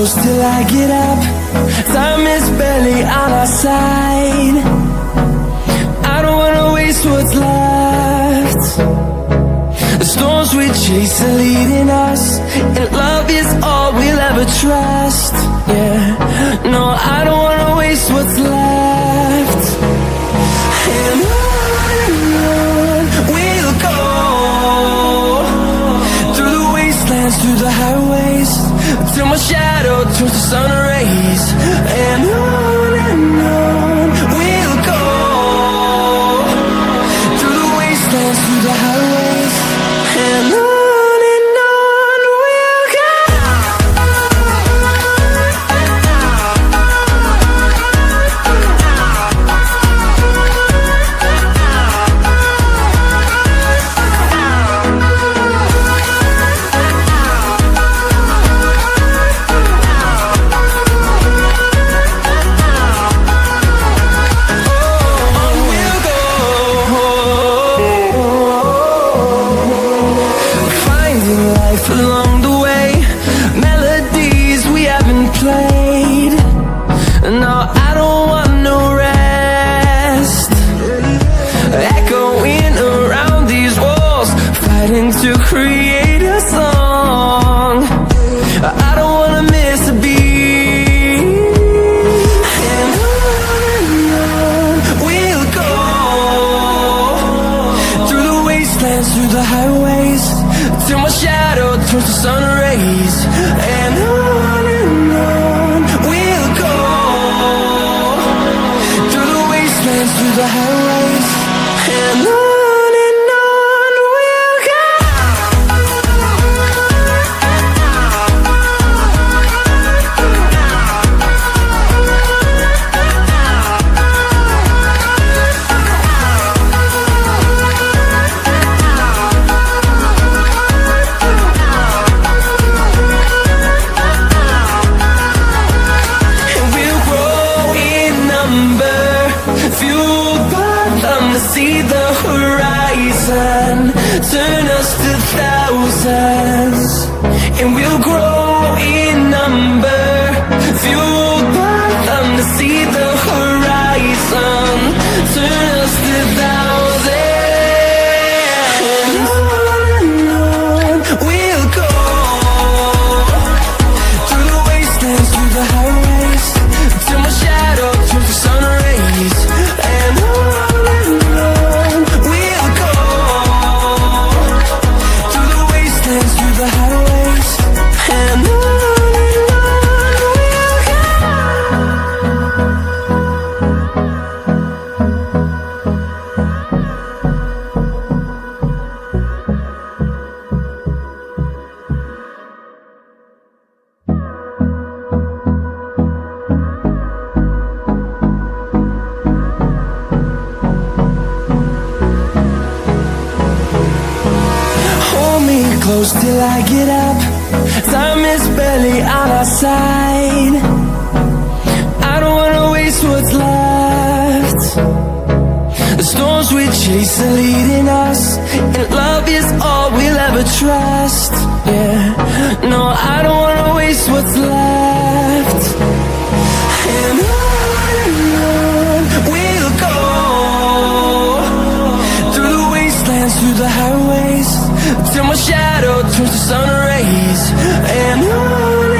close till I get up. Time is barely on our side. I don't wanna waste what's left. The storms we chase are leading us, and love is all we'll ever trust. Yeah, no, I don't wanna waste what's left. And on we'll go, through the wastelands, through the highways, till my shadow turns to sun rays. And on we'll go, through the wastelands, through the highways, and on we'll go. Along the way, melodies we haven't played. No, I don't want no rest. Echoing around these walls, fighting to create a song. I don't wanna miss a beat. And on we'll go, through the wastelands, through the highways, till my shadow turns to sun rays. And on we'll go, through the wastelands, through the highways, and on we'll go. Fueled by them to see the horizon, turn us to thousands, and we'll grow in number. Fueled by them to see the horizon, turn us to thousands, and on we'll go, through the wastelands, through the highways, till my shadow turns to sun rays. And on we'll go, through the wastelands, through the highways, and on we'll go. Close till I get up. Time is barely on our side. I don't wanna waste what's left. The storms we chase are leading us, and love is all we'll ever trust. Yeah, no, I don't wanna waste what's left. And on we'll go, through the wastelands, through the highways, till my shadow turns to sun rays. And on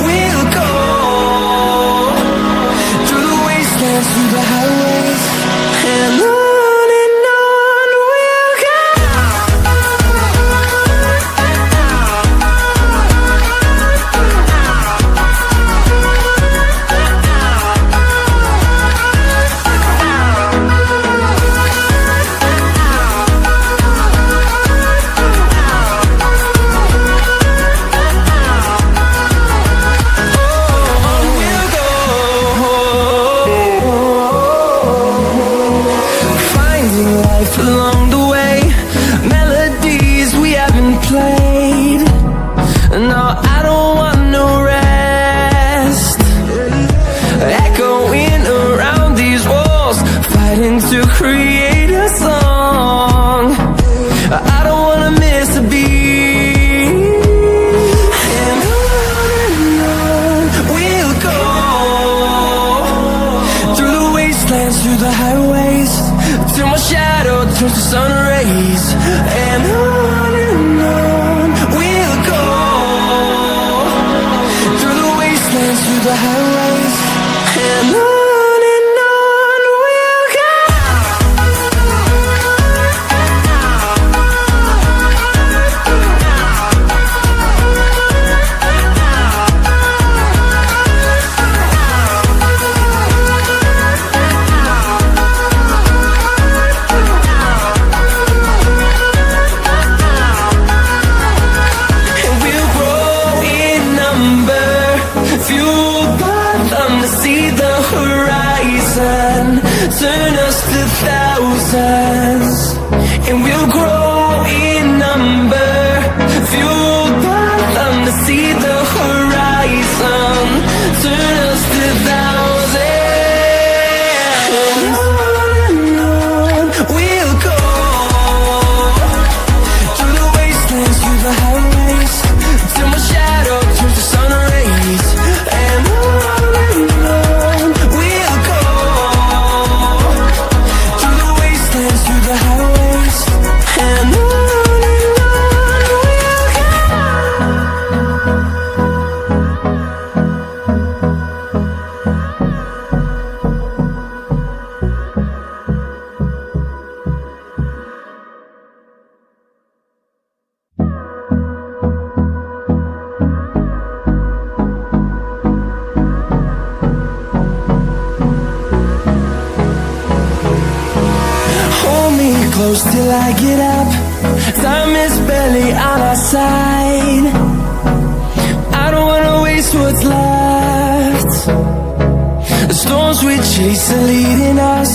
we'll go, through the wastelands, through the highways, and on we'll go. Along the way, melodies we haven't played. No, I don't want no rest. Echoing around these walls, fighting to create a song. I don't wanna miss a beat. And on till my shadow turns to sun rays. And on we'll go, through the wastelands, through the highways. And on we'll go. Turn us to thousands, and we'll grow in number, fueled by them to see the horizon. Turn us to thousands, and on we'll go, through the wastelands, through the highways, till my shadow turns to sun rays. And on we'll go, through the highways. And on we'll go. Close till I get up, time is barely on our side. I don't wanna waste what's left. The storms we chase are leading us.